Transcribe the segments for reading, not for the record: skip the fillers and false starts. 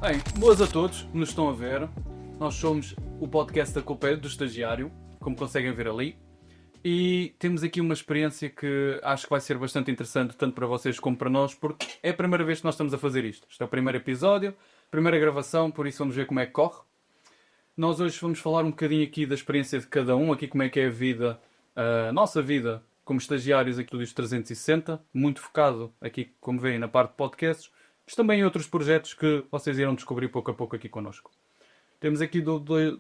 Bem, boas a todos que nos estão a ver. Nós somos o podcast da Culpa do Estagiário, como conseguem ver ali. E temos aqui uma experiência que acho que vai ser bastante interessante, tanto para vocês como para nós, porque é a primeira vez que nós estamos a fazer isto. Este é o primeiro episódio, primeira gravação, por isso vamos ver como é que corre. Nós hoje vamos falar um bocadinho aqui da experiência de cada um, aqui como é que é a vida, a nossa vida como estagiários aqui do 360, muito focado aqui, como veem, na parte de podcasts, mas também em outros projetos que vocês irão descobrir pouco a pouco aqui connosco. Temos aqui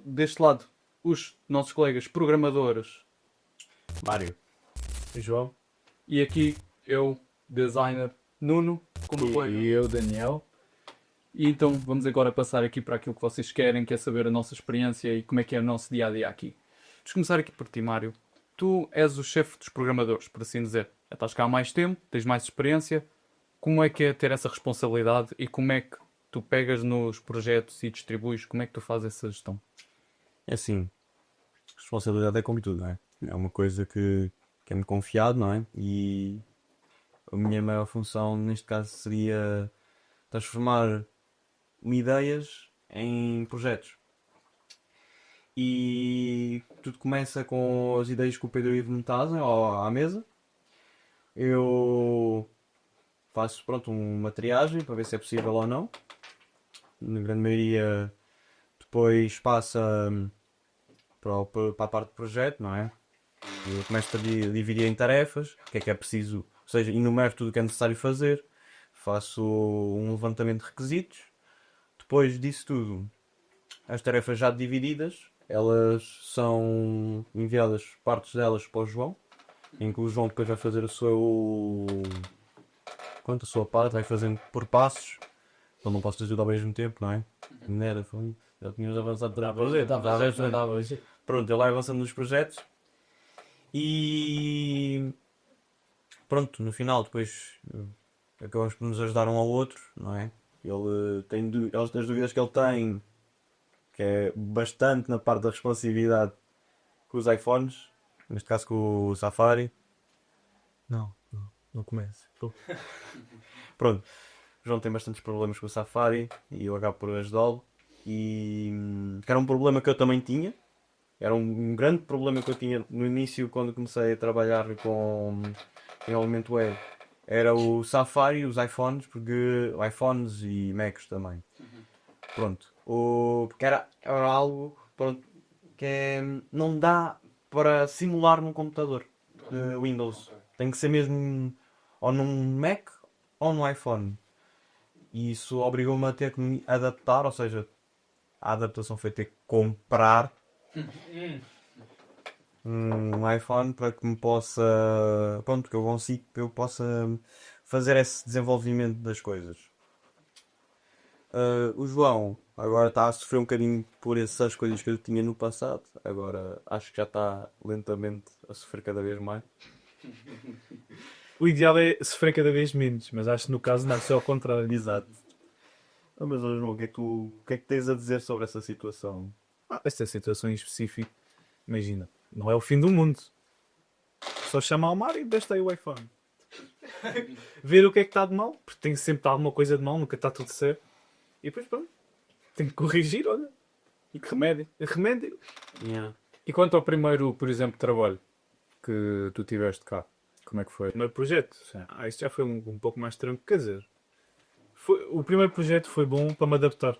deste lado os nossos colegas programadores, Mário. João. e aqui eu, designer, Nuno, como colega. E eu, Daniel. E então vamos agora passar aqui para aquilo que vocês querem, que é saber a nossa experiência e como é que é o nosso dia-a-dia aqui. Vamos começar aqui por ti, Mário. Tu és o chefe dos programadores, por assim dizer. Já estás cá há mais tempo, tens mais experiência. Como é que é ter essa responsabilidade e como é que tu pegas nos projetos e distribuis? Como é que tu fazes essa gestão? É assim, responsabilidade é como tudo, não é? É uma coisa que é-me confiado, não é? E a minha maior função neste caso seria transformar ideias em projetos. E tudo começa com as ideias que o Pedro e o Ivo me trazem à mesa. Eu faço, pronto, uma triagem para ver se é possível ou não. Na grande maioria depois passa para a parte do projeto, não é? Eu começo a dividir em tarefas, o que é preciso, ou seja, enumero tudo o que é necessário fazer, faço um levantamento de requisitos, depois disso tudo, as tarefas já divididas, elas são enviadas, partes delas para o João, em que o João depois vai fazer a sua parte, vai fazendo por passos, então não posso fazer tudo ao mesmo tempo, não é? Minera, já tínhamos avançado para fazer, pronto, ele vai avançando nos projetos e pronto, no final depois acabamos por nos ajudar um ao outro, não é? Ele tem as dúvidas que ele tem, que é bastante na parte da responsividade com os iPhones, neste caso com o Safari. Não comece. Pronto, o João tem bastantes problemas com o Safari e eu acabo por ajudá-lo. E que era um problema que eu também tinha. Era um grande problema que eu tinha no início quando comecei a trabalhar com desenvolvimento web. Era o Safari, os iPhones, porque iPhones e Macs também. Pronto. Porque era algo, pronto, não dá para simular num computador de Windows. Tem que ser mesmo ou num Mac ou no iPhone. E isso obrigou-me a ter que me adaptar, ou seja, a adaptação foi ter que comprar um iPhone para que me possa, pronto, que eu possa fazer esse desenvolvimento das coisas. O João agora está a sofrer um bocadinho por essas coisas que eu tinha no passado. Agora acho que já está lentamente a sofrer cada vez mais. O ideal é sofrer cada vez menos, mas acho que no caso não, é ao contrário. Exato. Mas João, o que é que tens a dizer sobre essa situação? Esta situação em específico, imagina, não é o fim do mundo. Só chamar o Mário e deste aí o iPhone. Ver o que é que está de mal, porque tem sempre alguma coisa de mal, nunca está tudo certo. E depois pronto, tem que corrigir, olha. E que remédio. Remédio. Yeah. E quanto ao primeiro, por exemplo, trabalho que tu tiveste cá, como é que foi? O meu projeto, isso já foi um pouco mais tranquilo, quer dizer, o primeiro projeto foi bom para me adaptar.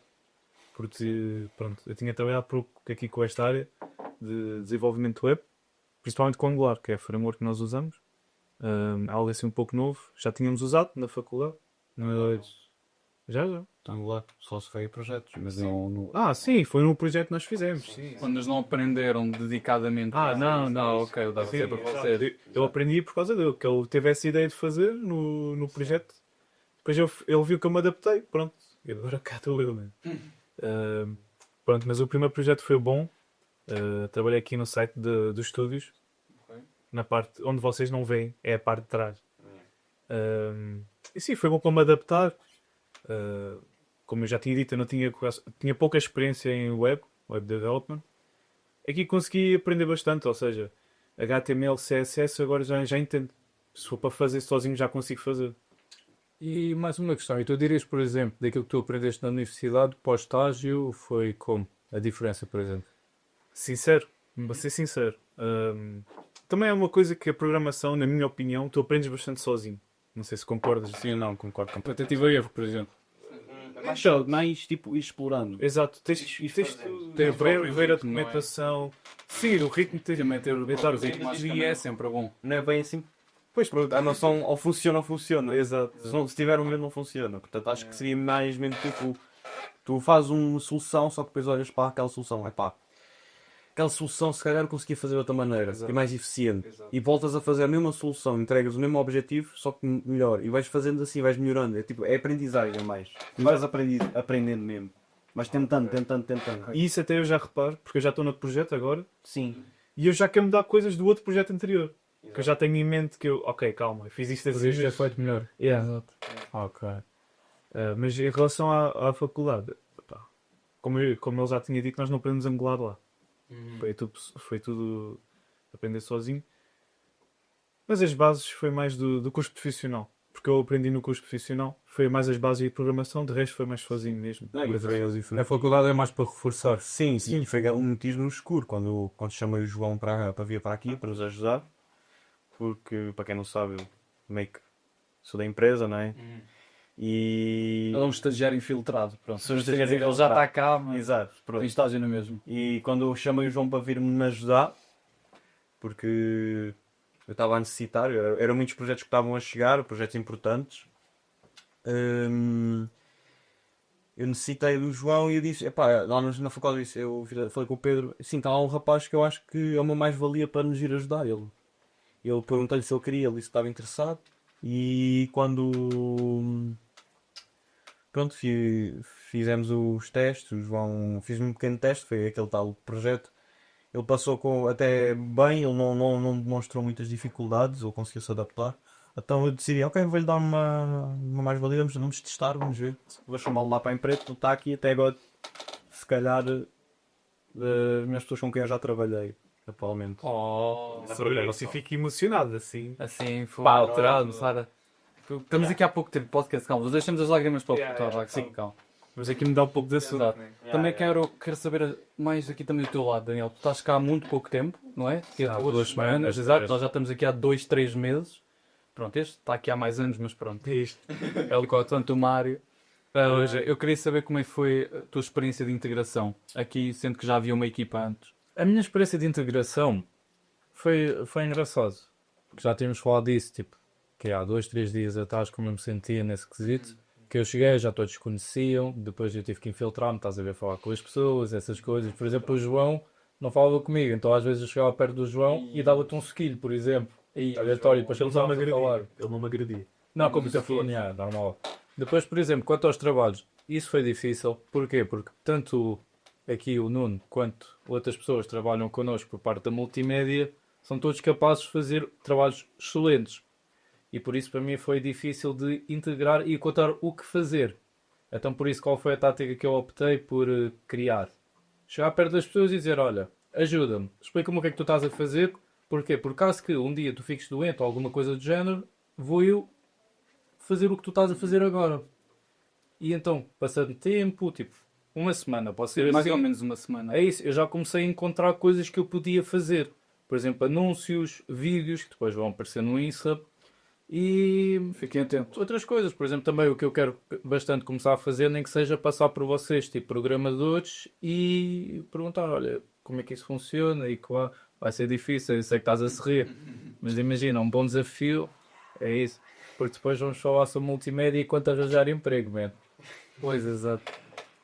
Porque, pronto, eu tinha trabalhado aqui com esta área de desenvolvimento web, principalmente com Angular, que é a framework que nós usamos. Algo assim um pouco novo. Já tínhamos usado na faculdade. Mas... Já. Angular, só se foi em projetos, mas Sim, foi no projeto que nós fizemos. Sim. Quando eles não aprenderam dedicadamente. Não. Ok, eu dava sempre para vocês. Eu aprendi por causa dele, que ele teve essa ideia de fazer no projeto. Depois ele viu que eu me adaptei, pronto. E agora cá estou eu, né? Pronto, mas o primeiro projeto foi bom. Trabalhei aqui no site dos estúdios. Ok. Na parte onde vocês não veem, é a parte de trás. E sim, foi bom para me adaptar. Como eu já tinha dito, eu não tinha pouca experiência em web development. Aqui consegui aprender bastante, ou seja, HTML, CSS agora já entendo. Se for para fazer sozinho já consigo fazer. E mais uma questão, e tu dirias, por exemplo, daquilo que tu aprendeste na universidade, pós-estágio, foi como? A diferença, por exemplo? Sincero, vou ser sincero. Também é uma coisa que a programação, na minha opinião, tu aprendes bastante sozinho. Não sei se concordas. Sim, não, concordo com Tentativa e erro, por exemplo. mais tipo ir explorando. Exato, tens Tem ver a documentação, seguir o ritmo que tens de Também ter o aumentar o ritmo ritmo. e é sempre bom. Não é bem assim. Pois, pronto, a noção ou funciona ou funciona. Exato. Se tiver um medo, não funciona. Portanto, acho que seria mais mesmo tipo. Tu fazes uma solução, só que depois olhas para aquela solução. É pá, aquela solução se calhar eu conseguia fazer de outra maneira, Exato. e mais eficiente. Exato. E voltas a fazer a mesma solução, entregas o mesmo objetivo, só que melhor. E vais fazendo assim, vais melhorando. É tipo, é aprendizagem a mais. E vais aprendendo mesmo. Vais tentando. E isso até eu já reparo, porque eu já estou no projeto agora, Sim. e eu já quero mudar coisas do outro projeto anterior. Que eu já tenho em mente que eu, ok, calma, eu fiz isto Por assim. isso é feito melhor. Yeah. Ok. Mas em relação à faculdade, pá, como ele já tinha dito, nós não aprendemos Angular lá. Foi tudo aprender sozinho. Mas as bases foi mais do curso profissional. Porque eu aprendi no curso profissional, foi mais as bases de programação, de resto foi mais sozinho mesmo. Na faculdade é mais para reforçar. Sim, foi um motivo no escuro quando chamei o João para vir para aqui para nos ajudar. Porque, para quem não sabe, eu meio que sou da empresa, não é? E. Ele é um estagiário infiltrado. Pronto. Sou um estagiário Ele já está cá, mas Exato, pronto. tem estágio no mesmo. E quando eu chamei o João para vir-me ajudar, porque eu estava a necessitar, eram muitos projetos que estavam a chegar, projetos importantes. Eu necessitei do João e eu disse, epá, lá na faculdade falei com o Pedro, assim, está lá um rapaz que eu acho que é uma mais-valia para nos ir ajudar. Eu perguntei-lhe se ele queria, ele disse que estava interessado. E quando pronto, fizemos os testes, o João fiz um pequeno teste, foi aquele tal projeto. Ele passou até bem, ele não demonstrou muitas dificuldades, ou conseguiu se adaptar. Então eu decidi, ok, vou-lhe dar uma mais-valia, vamos testar, vamos ver. Vou chamá-lo lá para a empresa, ele está aqui até agora, se calhar, das minhas pessoas com quem eu já trabalhei, atualmente. Oh, Você fica emocionado assim. assim, foi Pá, alterado, Sara. Estamos aqui há pouco tempo, podcast, calma. Deixamos as lágrimas para o Yeah, para yeah, sim, calma. Mas aqui me dá um pouco de assunto. Exato. né? Também quero saber mais aqui também do teu lado, Daniel. Tu estás cá há muito pouco tempo, não é? Há 2 semanas. Exato. Nós já estamos aqui há 2, 3 meses. Pronto, este está aqui há mais anos, mas pronto. É isto. É o tanto o Mário. Hoje, eu queria saber como é que foi a tua experiência de integração aqui, sendo que já havia uma equipa antes. A minha experiência de integração foi engraçado. Porque já tínhamos falado disso, tipo, que há 2, 3 dias atrás como eu me sentia nesse quesito. Que eu cheguei, já todos conheciam, depois eu tive que infiltrar-me, estás a ver, falar com as pessoas, essas coisas. Por exemplo, o João não falava comigo, então às vezes eu chegava perto do João e dava-te um skill, por exemplo. E aleatório, depois ele Ele não me estava a falar. agredia. Ele não me agredia. Não, como se for, normal. Depois, por exemplo, quanto aos trabalhos, isso foi difícil. Porquê? Porque tanto aqui o Nuno quanto outras pessoas que trabalham connosco por parte da multimédia são todos capazes de fazer trabalhos excelentes. E por isso para mim foi difícil de integrar e contar o que fazer. Então por isso qual foi a tática que eu optei por criar? Chegar perto das pessoas e dizer, olha, ajuda-me, explica-me o que é que tu estás a fazer. Porquê? Por caso que um dia tu fiques doente ou alguma coisa do género, vou eu fazer o que tu estás a fazer agora. E então, passando tempo, tipo, uma semana, pode ser Mais ou assim. menos uma semana. É isso, eu já comecei a encontrar coisas que eu podia fazer. Por exemplo, anúncios, vídeos, que depois vão aparecer no Insta. E Fiquem atentos. outras coisas, por exemplo, também o que eu quero bastante começar a fazer, nem que seja passar por vocês, tipo programadores, e perguntar, olha, como é que isso funciona, e claro, vai ser difícil, eu sei que estás a se rir, mas imagina, um bom desafio, é isso, porque depois vamos falar sobre multimédia e quanto arranjar emprego, man. Pois, exato.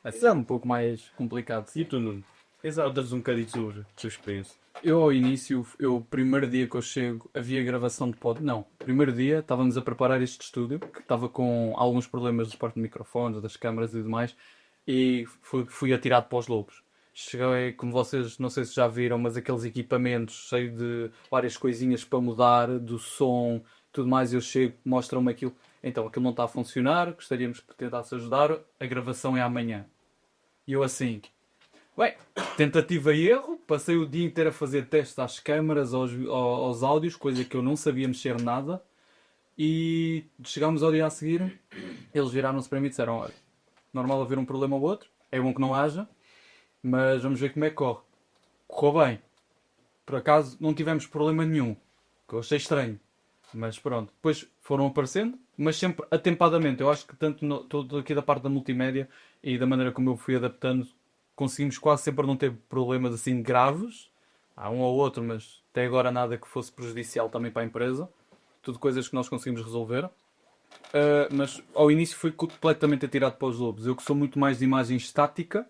Assim é um pouco mais complicado. E tu, Nuno? Exato, dás um bocadinho sobre a tua experiência. Eu ao início, o primeiro dia que eu chego, havia gravação de pod. Não, primeiro dia estávamos a preparar este estúdio, que estava com alguns problemas de parte de microfones, das câmaras e demais, e fui atirado para os lobos. Cheguei, como vocês, não sei se já viram, mas aqueles equipamentos cheios de várias coisinhas para mudar, do som, tudo mais, eu chego, mostram-me aquilo. Então, aquilo não está a funcionar, gostaríamos que tentasse ajudar, a gravação é amanhã. E eu assim... Bem, tentativa e erro, passei o dia inteiro a fazer testes às câmaras, aos áudios, coisa que eu não sabia mexer nada. e chegámos ao dia a seguir, eles viraram-se para mim e disseram, olha, normal haver um problema ou outro, é bom que não haja, mas vamos ver como é que corre. Correu bem. Por acaso não tivemos problema nenhum, que eu achei estranho. Mas pronto, depois foram aparecendo, mas sempre atempadamente. Eu acho que tanto todo aqui da parte da multimédia e da maneira como eu fui adaptando, conseguimos quase sempre não ter problemas assim graves. Há um ou outro, mas até agora nada que fosse prejudicial também para a empresa. Tudo coisas que nós conseguimos resolver. Mas ao início fui completamente atirado para os lobos. Eu que sou muito mais de imagem estática,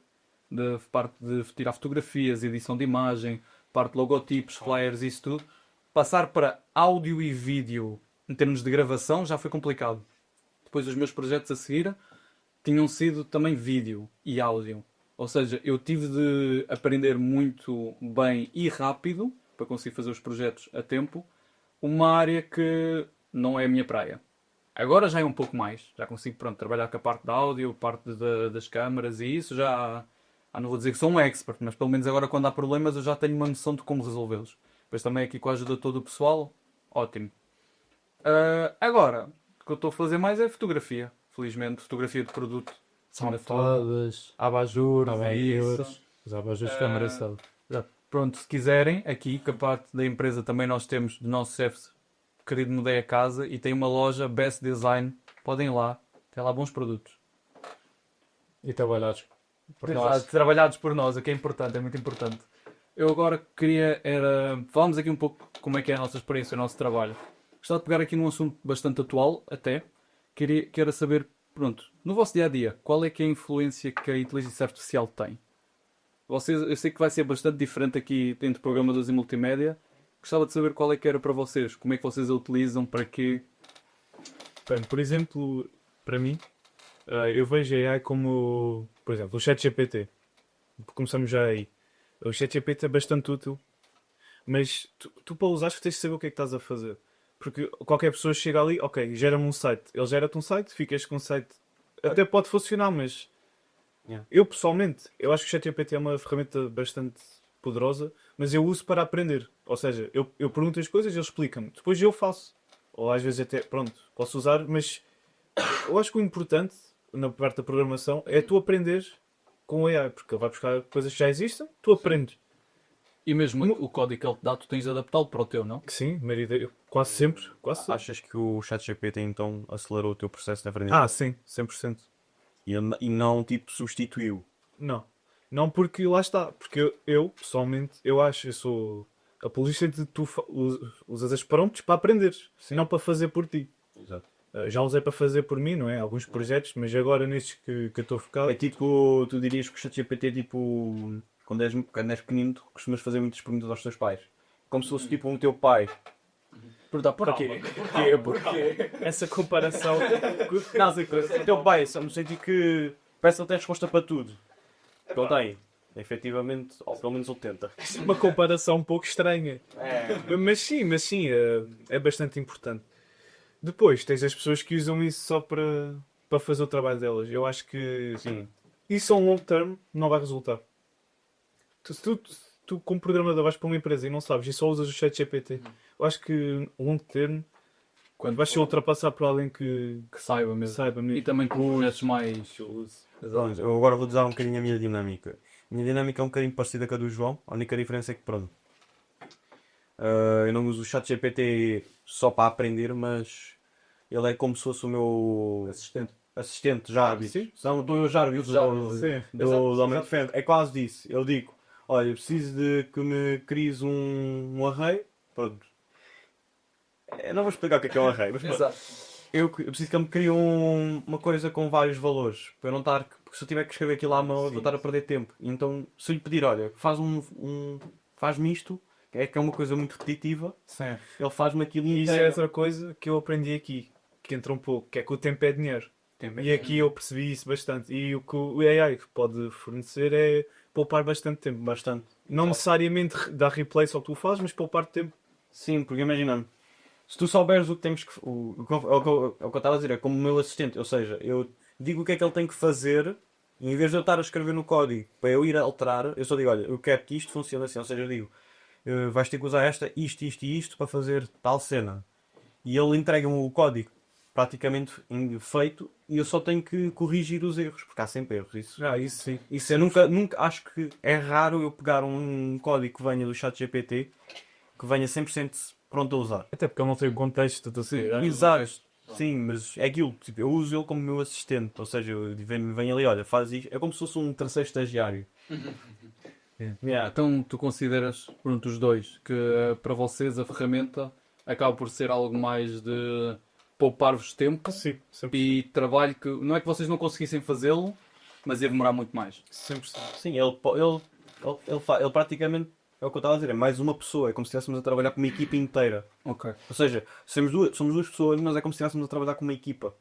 de parte de tirar fotografias, edição de imagem, parte de logotipos, flyers, isso tudo. Passar para áudio e vídeo em termos de gravação já foi complicado. Depois os meus projetos a seguir tinham sido também vídeo e áudio. Ou seja, eu tive de aprender muito bem e rápido para conseguir fazer os projetos a tempo. Uma área que não é a minha praia. Agora já é um pouco mais. Já consigo trabalhar com a parte da áudio, parte das câmaras e isso já... não vou dizer que sou um expert, mas pelo menos agora quando há problemas eu já tenho uma noção de como resolvê-los. Depois também aqui com a ajuda de todo o pessoal, ótimo. Agora, o que eu estou a fazer mais é fotografia. Felizmente, fotografia de produto. Almofadas, abajures, Isso. os abajures de câmara sala. Pronto, se quiserem, aqui com a parte da empresa também nós temos do nosso chefe querido Mudei a Casa e tem uma loja Best Design. Podem ir lá, tem lá bons produtos. E trabalhados por nós. Trabalhados por nós, o que é importante, é muito importante. Eu agora queria falarmos aqui um pouco como é que é a nossa experiência, o nosso trabalho. Gostava de pegar aqui num assunto bastante atual, até. Queria saber, pronto, no vosso dia-a-dia, qual é que é a influência que a inteligência artificial tem? Eu sei que vai ser bastante diferente aqui entre programadores e multimédia. Gostava de saber qual é que era para vocês, como é que vocês a utilizam, para quê? Bem, por exemplo, para mim, eu vejo a AI como, por exemplo, o ChatGPT. Começamos já aí. O ChatGPT é bastante útil, mas tu para usares tens de saber o que é que estás a fazer. Porque qualquer pessoa chega ali, ok, gera-me um site. Ele gera-te um site, ficas com um site. Até pode funcionar, mas eu pessoalmente, eu acho que o ChatGPT é uma ferramenta bastante poderosa, mas eu uso para aprender. Ou seja, eu pergunto as coisas, ele explica-me. Depois eu faço. Ou às vezes até, pronto, posso usar, mas eu acho que o importante na parte da programação é tu aprenderes com o AI, porque ele vai buscar coisas que já existem, tu aprendes. E mesmo o código que ele te dá, tu tens de adaptá-lo para o teu, não? Sim, quase sempre. Achas que o ChatGPT então acelerou o teu processo de aprendizagem? Sim, 100%. E não tipo substituiu? Não. Não porque lá está. Porque eu pessoalmente, eu sou apologista de tu usas as prompts para aprenderes, não para fazer por ti. Exato. Já usei para fazer por mim, não é? Alguns projetos, mas agora nestes que eu estou focado... É tipo, tu dirias que o ChatGPT é tipo, quando és pequenino, tu costumas fazer muitas perguntas aos teus pais. Como se fosse tipo um teu pai. Perguntar porquê? Porquê? Essa comparação... Não, sei que o teu pai, só no sentido que parece que ele tem resposta para tudo. Ele tem, efetivamente, ou pelo menos ele tenta. Uma comparação um pouco estranha. Mas sim, é bastante importante. Depois, tens as pessoas que usam isso só para fazer o trabalho delas. Eu acho que Sim. isso a um long term não vai resultar. Tu como programador vais para uma empresa e não sabes e só usas o ChatGPT, eu acho que a long term quando vais ser ultrapassado por alguém que saiba mesmo. saiba mesmo. E também com projetos mais... Pronto, eu agora vou-te dar um bocadinho a minha dinâmica. A minha dinâmica é um bocadinho parecida com a do João. A única diferença é que, pronto, eu não uso o ChatGPT só para aprender, mas ele é como se fosse o meu assistente Jarvis. Sim. São do Jarvis Sim. do Homem de Ferro. É quase disso. Eu digo, olha, eu preciso de que me cries um array. Pronto. Eu não vou explicar o que é um array, mas pronto. Exato. Eu preciso que ele me crie uma coisa com vários valores. Para eu não estar... Porque se eu tiver que escrever aquilo à mão, eu vou estar a perder tempo. Então, se eu lhe pedir, olha, faz-me isto, que é uma coisa muito repetitiva, Sim. ele faz-me aquilo E e isso é outra coisa que eu aprendi aqui, que entra um pouco, que é que o tempo é dinheiro. E aqui eu percebi isso bastante. E o que o AI pode fornecer é poupar bastante tempo. bastante. Não necessariamente dar replay só que tu fazes, mas poupar tempo. Sim, porque imagina, se tu souberes o que temos que... é o que eu estava a dizer, é como o meu assistente. Ou seja, eu digo o que é que ele tem que fazer, e em vez de eu estar a escrever no código para eu ir a alterar, eu só digo, olha, eu quero que isto funcione assim. Ou seja, eu digo, vais ter que usar isto e isto para fazer tal cena. e ele entrega-me o código praticamente feito e eu só tenho que corrigir os erros, porque há sempre erros. Isso sim. Isso eu nunca acho que é raro eu pegar um código que venha do ChatGPT que venha 100% pronto a usar. Até porque ele não tem o contexto, assim. Exato. Sim, mas é aquilo. Tipo, eu uso ele como meu assistente. Ou seja, vem ali, olha, faz isto. É como se fosse um terceiro estagiário. Então tu consideras, pronto, os dois, que para vocês a ferramenta acaba por ser algo mais de poupar-vos tempo Sim, 100%. e trabalho que não é que vocês não conseguissem fazê-lo, mas ia demorar muito mais. 100%. Sim, ele praticamente é o que eu estava a dizer. É mais uma pessoa. É como se estivéssemos a trabalhar com uma equipa inteira. Ok. Ou seja, somos duas pessoas, mas é como se estivéssemos a trabalhar com uma equipa.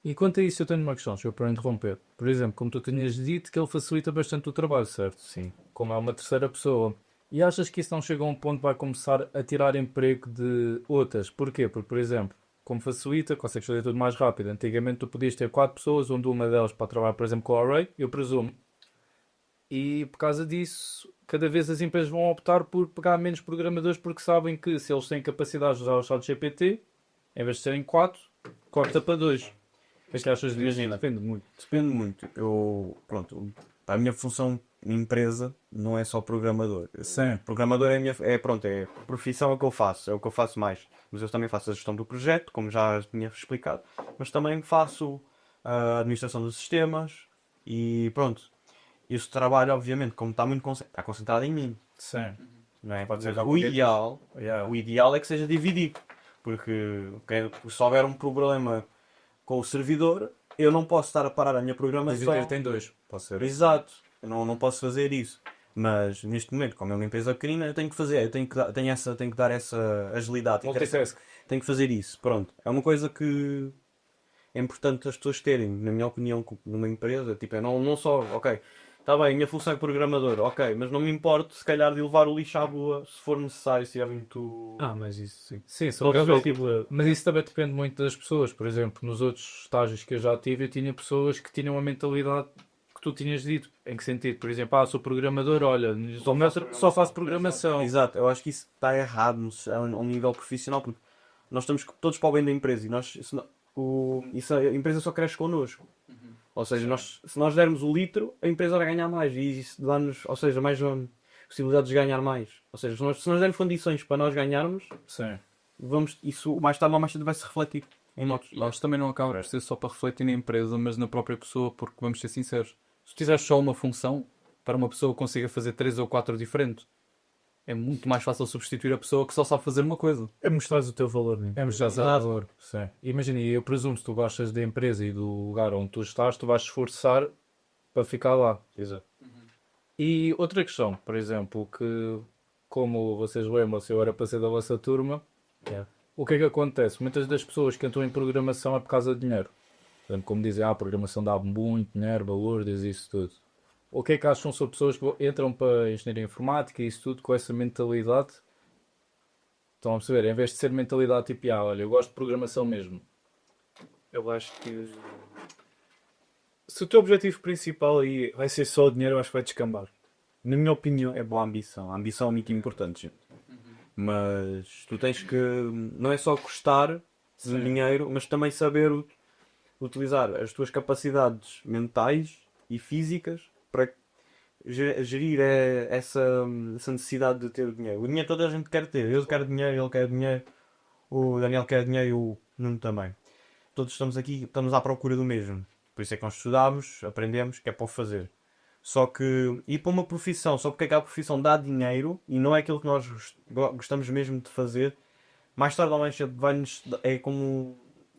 E quanto a isso eu tenho uma questão, deixa eu para interromper. Por exemplo, como tu tinhas dito que ele facilita bastante o trabalho, certo? Sim. Como é uma terceira pessoa. E achas que isso não chega a um ponto que vai começar a tirar emprego de outras? Porquê? Porque, por exemplo, como facilita, consegues fazer tudo mais rápido. Antigamente tu podias ter 4 pessoas, onde uma delas para trabalhar, por exemplo, com o Array, eu presumo. E por causa disso, cada vez as empresas vão optar por pegar menos programadores porque sabem que se eles têm capacidade de usar o ChatGPT, em vez de serem 4, corta para 2. Mas que achas disso? Imagina. Depende muito. Depende muito. Pronto, a minha função na empresa não é só programador. Sim. Programador é a minha, é a profissão que eu faço, é o que eu faço mais. Mas eu também faço a gestão do projeto, como já tinha explicado, mas também faço a administração dos sistemas e pronto. Esse trabalho, obviamente, como está muito está concentrado em mim, Sim. não é? Pode ser o ideal é que seja dividido, porque se houver um problema com o servidor, eu não posso estar a parar a minha programação. Dividir tem 2. Pode ser. Exato, eu não posso fazer isso. Mas neste momento, como é uma empresa pequenina, eu tenho que fazer, tenho que dar essa agilidade, Multitask. tenho que fazer isso. Pronto, é uma coisa que é importante as pessoas terem, na minha opinião, numa empresa. Tipo, é não só, ok, está bem, a minha função é programador, ok, mas não me importo se calhar de levar o lixo à rua se for necessário, se é muito. Mas isso sim. Sim, Só mas isso também depende muito das pessoas. Por exemplo, nos outros estágios que eu já tive, eu tinha pessoas que tinham a mentalidade que tu tinhas dito. Em que sentido? Por exemplo, sou programador, olha, só faço programação. Exato, eu acho que isso está errado a um nível profissional, porque nós estamos todos para o bem da empresa e a empresa só cresce connosco. Ou seja, se nós dermos o litro, a empresa vai ganhar mais e isso dá-nos, ou seja, mais possibilidades de ganhar mais. Ou seja, se nós dermos condições para nós ganharmos, Sim. isso mais tarde ou mais cedo vai se refletir em nós. Nós também não acaba por ser só para refletir na empresa, mas na própria pessoa, porque vamos ser sinceros. Se tiveres só uma função, para uma pessoa que consiga fazer 3 ou 4 diferentes, é muito mais fácil substituir a pessoa que só sabe fazer uma coisa. É mostrares o teu valor, não é? É já valor. Sim. Imagina, eu presumo se tu gostas da empresa e do lugar onde tu estás, tu vais esforçar para ficar lá. Exato. E outra questão, por exemplo, que como vocês lembram-se, eu era para ser da vossa turma, o que é que acontece? Muitas das pessoas que entram em programação é por causa de dinheiro. Portanto, como dizem, a programação dá muito dinheiro, valores, isso tudo. O que é que acham sobre pessoas que entram para a engenharia informática e isso tudo com essa mentalidade? Estão a perceber? Em vez de ser mentalidade tipo, olha, eu gosto de programação mesmo. Eu acho que se o teu objetivo principal aí vai ser só o dinheiro, eu acho que vai descambar. Na minha opinião, É boa ambição. A ambição é muito importante, gente. Mas tu tens que não é só gostar de dinheiro, mas também saber utilizar as tuas capacidades mentais e físicas para gerir essa necessidade de ter o dinheiro. O dinheiro toda a gente quer ter. Eu quero dinheiro, ele quer dinheiro, o Daniel quer dinheiro e o Nuno também. Todos estamos aqui, estamos à procura do mesmo. Por isso é que nós estudamos, aprendemos, que é para o fazer. Só que ir para uma profissão, só porque aquela profissão dá dinheiro e não é aquilo que nós gostamos mesmo de fazer, mais tarde ou mais cedo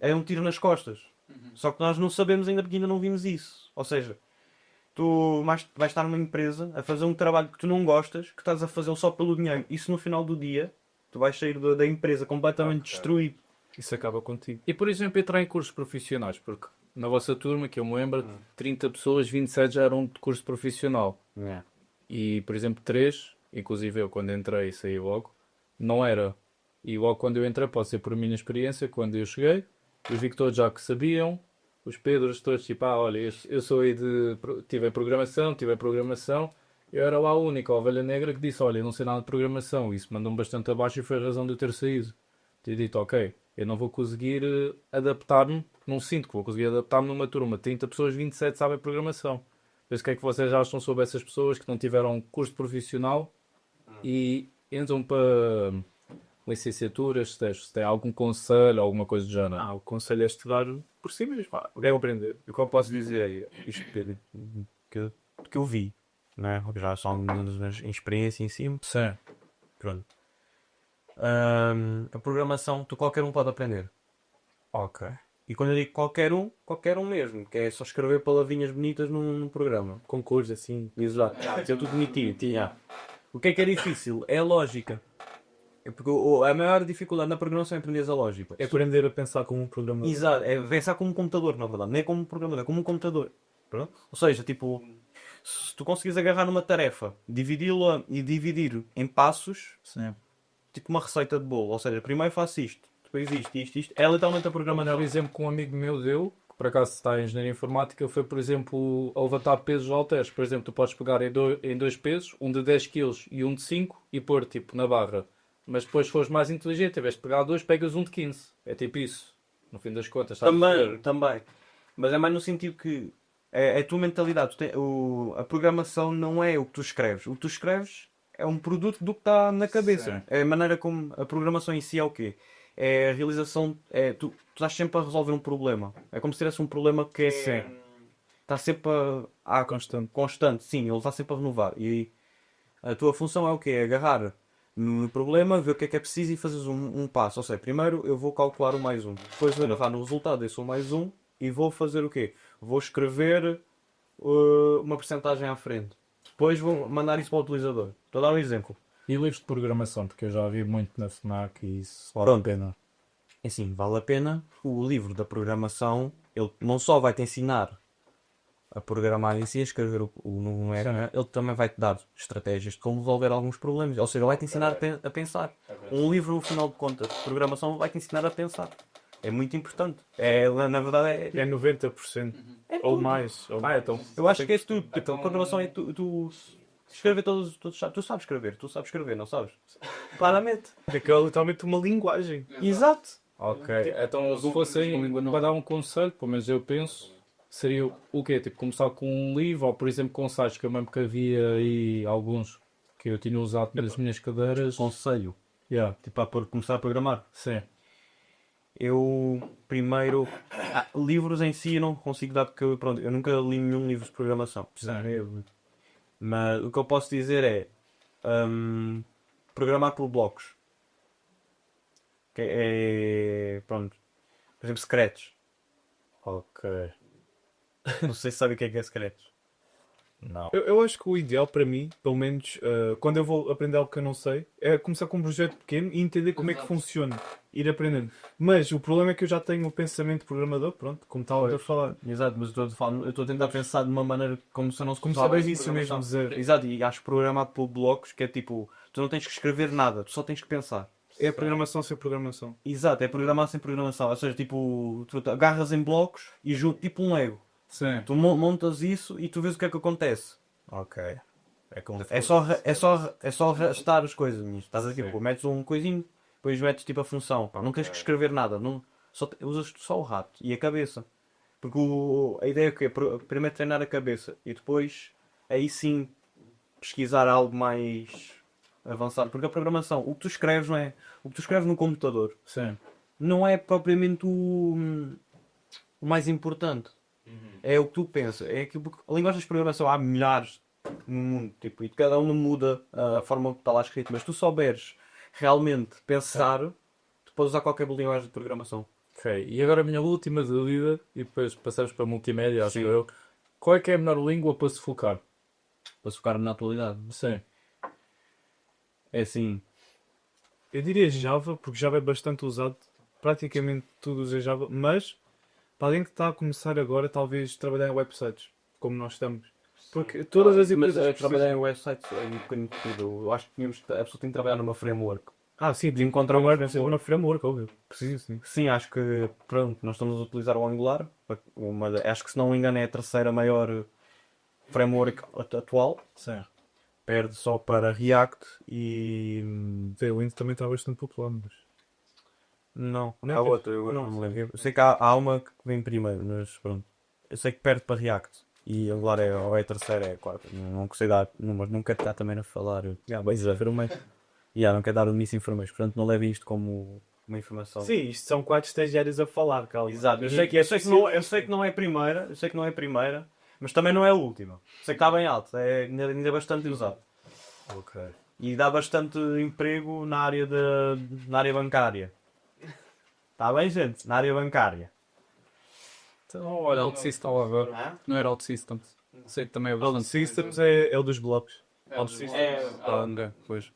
é um tiro nas costas. Só que nós não sabemos ainda porque ainda não vimos isso. Ou seja, tu vais estar numa empresa a fazer um trabalho que tu não gostas, que estás a fazê-lo só pelo dinheiro. Isso no final do dia, tu vais sair da empresa completamente destruído. isso acaba contigo. E por exemplo, entrar em cursos profissionais, porque na vossa turma, que eu me lembro, 30 pessoas, 27 já eram de curso profissional. E, por exemplo, 3, inclusive eu quando entrei e saí logo, não era. E logo quando eu entrei, pode ser por minha experiência, quando eu cheguei, os vi que todos já que sabiam, os Pedros todos tipo, olha, eu sou aí tive programação, eu era lá a única ovelha negra que disse, olha, eu não sei nada de programação, isso mandou-me bastante abaixo e foi a razão de eu ter saído. Ter dito, ok, eu não vou conseguir adaptar-me, não sinto que vou conseguir adaptar-me numa turma de 30 pessoas, 27 sabem programação. Mas o que é que vocês acham sobre essas pessoas que não tiveram curso profissional e entram para licenciaturas, se tem algum conselho, alguma coisa do género? O conselho é estudar por si mesmo. Devem aprender. O que eu posso dizer é isto que eu vi, né? Já são algumas experiência em cima. Sim. Pronto. A programação, qualquer um pode aprender. Ok. E quando eu digo qualquer um mesmo, que é só escrever palavrinhas bonitas num programa. Concursos assim. Exato. Isso é tudo bonitinho. O que é difícil? É a lógica. É porque a maior dificuldade na programação é aprender a lógica. É aprender a pensar como um programador. Exato, é pensar como um computador, na verdade. Não é como um programador, é como um computador. Pronto. Ou seja, tipo, se tu conseguires agarrar numa tarefa, dividi-la e dividir em passos, Sim. tipo uma receita de bolo. Ou seja, primeiro faço isto, depois isto. É literalmente a O programação. melhor exemplo que um amigo meu deu, que por acaso está em engenharia informática, foi, por exemplo, a levantar pesos halteres. Por exemplo, tu podes pegar em dois pesos, um de 10 kg e um de 5, e pôr tipo na barra. Mas depois, se fores mais inteligente, em vez de pegar dois, pegas um de 15. É tipo isso. No fim das contas, estás a perceber? Também. Mas é mais no sentido que é a tua mentalidade. A programação não é o que tu escreves. O que tu escreves é um produto do que está na cabeça. Sim. É a maneira como a programação em si é o quê? É a realização. Tu estás sempre a resolver um problema. É como se tivesse um problema que está sempre constante. Sim, ele está sempre a renovar. E a tua função é o quê? É agarrar no problema, ver o que é preciso e fazes um passo. Ou seja, primeiro eu vou calcular o mais um. Depois vou agarrar no resultado desse um mais um e vou fazer o quê? Vou escrever uma percentagem à frente. Depois vou mandar isso para o utilizador. Estou a dar um exemplo. E livros de programação, porque eu já vi muito na FNAC e isso vale a pena. É assim, vale a pena. O livro da programação, ele não só vai te ensinar a programar em si, a escrever no ecrã, ele também vai te dar estratégias de como resolver alguns problemas. Ou seja, ele vai te ensinar a pensar. Um livro, no final de contas, de programação vai te ensinar a pensar. É muito importante. Na verdade, É 90%. Ou mais. Então, eu acho que é tudo. Tipo, a programação é tu escrever todos. Tu sabes escrever, não sabes? Claramente. Aquela é literalmente uma linguagem. Exato. ok. Então, se fosse para dar um conselho, pelo menos eu penso, seria o quê? Tipo, começar com um livro, ou por exemplo com sites que eu mesmo que havia aí alguns que eu tinha usado nas minhas cadeiras. Conselho. Yeah. Tipo, começar a programar. Sim. Eu primeiro. Livros em si eu não consigo dar porque eu nunca li nenhum livro de programação. Mas o que eu posso dizer é programar por blocos. Que pronto. Por exemplo, secretos. Ok. Não sei se sabe o que é secretos. Não. Eu acho que o ideal para mim, pelo menos, quando eu vou aprender algo que eu não sei, é começar com um projeto pequeno e entender como é que funciona. Ir aprendendo. Mas o problema é que eu já tenho o pensamento de programador, pronto, como estava a falar. Exato, mas eu estou a tentar pensar de uma maneira como se eu não se Como começava saber isso mesmo, dizer. Exato, e acho programar por blocos que é tipo, tu não tens que escrever nada, tu só tens que pensar. É programação sem programação. Exato, é programar sem programação. Ou seja, tipo, tu agarras em blocos e junto, tipo um Lego. Sim. Tu montas isso e tu vês o que é que acontece. Ok. É só arrastar as coisas, minhas. Estás aqui, pô, metes um coisinho, depois metes tipo a função. Pá, não tens que escrever nada, não, usas só o rato e a cabeça. Porque a ideia é que primeiro treinar a cabeça e depois aí sim pesquisar algo mais avançado. Porque a programação, o que tu escreves não é. O que tu escreves no computador Sim. não é propriamente o mais importante. É o que tu pensas. É aquilo, a linguagem de programação há milhares no mundo, tipo, e cada um muda a forma que está lá escrito, mas tu souberes realmente pensar, tu podes usar qualquer linguagem de programação. Ok. E agora a minha última dúvida, e depois passamos para multimédia, acho Sim. eu. Qual é que é a melhor língua para se focar? Para se focar na atualidade. Sim. É assim. Eu diria Java, porque Java é bastante usado. Praticamente tudo usa Java, mas para alguém que está a começar agora, talvez trabalhar em websites, como nós estamos. Porque todas as Mas empresas. trabalhar em websites é um bocadinho tudo. Eu acho que a pessoa tem que trabalhar numa framework. Sim, de encontrar um deve ser uma framework, óbvio. Preciso, sim. Sim, acho que pronto, nós estamos a utilizar o Angular. Acho que se não me engano é a terceira maior framework atual. Sim. Perde só para React e Tailwind também está bastante popular, mas. Não, Não é há que- outra, eu não me lembro. Eu sei que há uma que vem primeiro, mas pronto. Eu sei que perde para React. E Angular ou é a terceira, é a quarta. Não sei dar números, não quero estar também a falar. Bem, não quero dar o misinformation, portanto não levem isto como uma informação. Sim, isto são 4 estagiários a falar, calma. Exato, eu sei que não é a primeira, eu sei que não é a primeira, mas também não é a última. Sei que está bem alto, é ainda bastante usado. Ok. E dá bastante emprego na área bancária. Está bem, gente? Na área bancária. Então, olha, OutSystem agora. Não era OutSystems. Sei que também é Balance. Systems é o dos blocos. Ok, pois.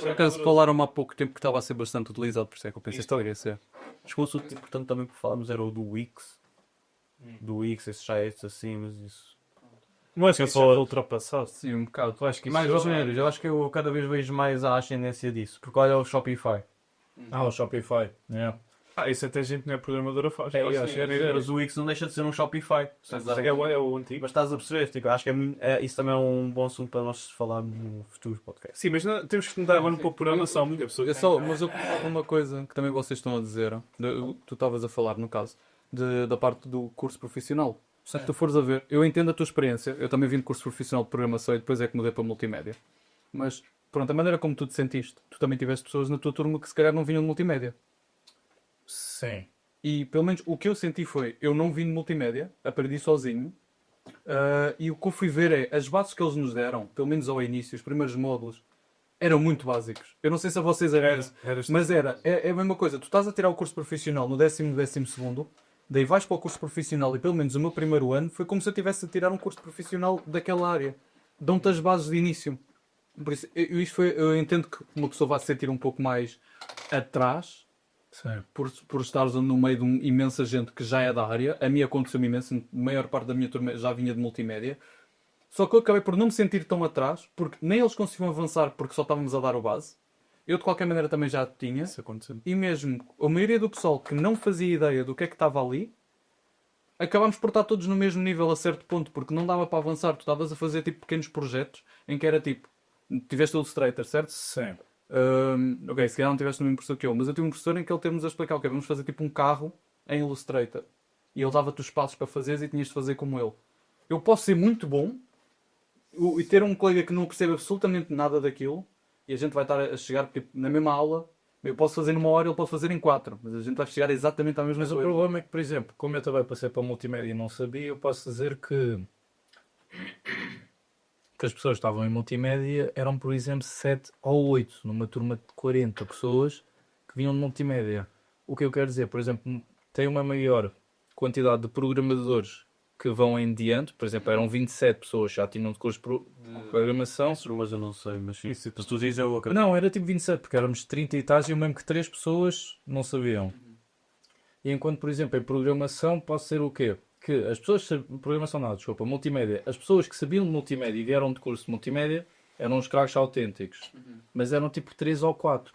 Por acaso falaram-me há pouco tempo que estava a ser bastante utilizado, por isso é que eu pensei que iria ser. Os consultos, portanto, também que falámos era o do Wix. Do Wix, esse já é esse assim, mas isso. Não é que Isso só já ultrapassado. Sim, um bocado. Eu acho que Mais mais ou ou menos, eu acho que eu cada vez vejo mais a ascendência disso. Porque olha o Shopify. O Shopify. Yeah. Isso até gente não é programadora faz. Eu acho que mas o Wix não deixa de ser um Shopify. É o antigo. Mas estás a perceber, tipo, acho que isso também é um bom assunto para nós falarmos no futuro podcast. Sim, mas temos que mudar agora um pouco de programação. Muita pessoa Mas eu concordo uma coisa que também vocês estão a dizer, tu estavas a falar no caso, da parte do curso profissional. Se tu fores a ver, eu entendo a tua experiência, eu também vim de curso profissional de programação e depois é que mudei para multimédia. Mas, pronto, a maneira como tu te sentiste, tu também tiveste pessoas na tua turma que se calhar não vinham de multimédia. Sim. E pelo menos o que eu senti foi, eu não vim de multimédia, aprendi sozinho, e o que eu fui ver é, as bases que eles nos deram, pelo menos ao início, os primeiros módulos, eram muito básicos. Eu não sei se a vocês era isso, mas é a mesma coisa. Tu estás a tirar o curso profissional no 12º, daí vais para o curso profissional e pelo menos o meu primeiro ano foi como se eu estivesse a tirar um curso profissional daquela área. Dão-te as bases de início. Por isso, eu entendo que uma pessoa vai se sentir um pouco mais atrás, Sim. por estares no meio de imensa gente que já é da área. A mim aconteceu-me imenso, a maior parte da minha turma já vinha de multimédia. Só que eu acabei por não me sentir tão atrás, porque nem eles conseguiam avançar porque só estávamos a dar o base. Eu de qualquer maneira também já tinha. Isso aconteceu. E mesmo a maioria do pessoal que não fazia ideia do que é que estava ali, acabámos por estar todos no mesmo nível a certo ponto, porque não dava para avançar. Tu estavas a fazer tipo pequenos projetos em que era tipo, tiveste o Illustrator, certo? Sim. Ok, se calhar não tiveste o mesmo professor que eu, mas eu tive um professor em que ele teve-nos a explicar, ok, vamos fazer tipo um carro em Illustrator. E ele dava-te os passos para fazeres e tinhas de fazer como ele. Eu posso ser muito bom e ter um colega que não percebe absolutamente nada daquilo e a gente vai estar a chegar tipo, na mesma aula. Eu posso fazer numa hora, ele pode fazer em 4, mas a gente vai chegar exatamente à mesma Mas o coisa. problema é que, por exemplo, como eu também passei para multimédia e não sabia, eu posso dizer que as pessoas que estavam em multimédia eram, por exemplo, 7 ou 8, numa turma de 40 pessoas que vinham de multimédia. O que eu quero dizer, por exemplo, tem uma maior quantidade de programadores que vão em diante, por exemplo, eram 27 pessoas que já tinham de curso de programação. Mas eu não sei, mas sim. Se tu dizes, eu acredito. Não, era tipo 27, porque éramos 30 e tais e eu mesmo que 3 pessoas não sabiam. E enquanto, por exemplo, em programação pode ser o quê? Que as pessoas, programação não, desculpa, multimédia, as pessoas que sabiam de multimédia e vieram de curso de multimédia eram os craques autênticos, mas eram tipo 3 ou 4.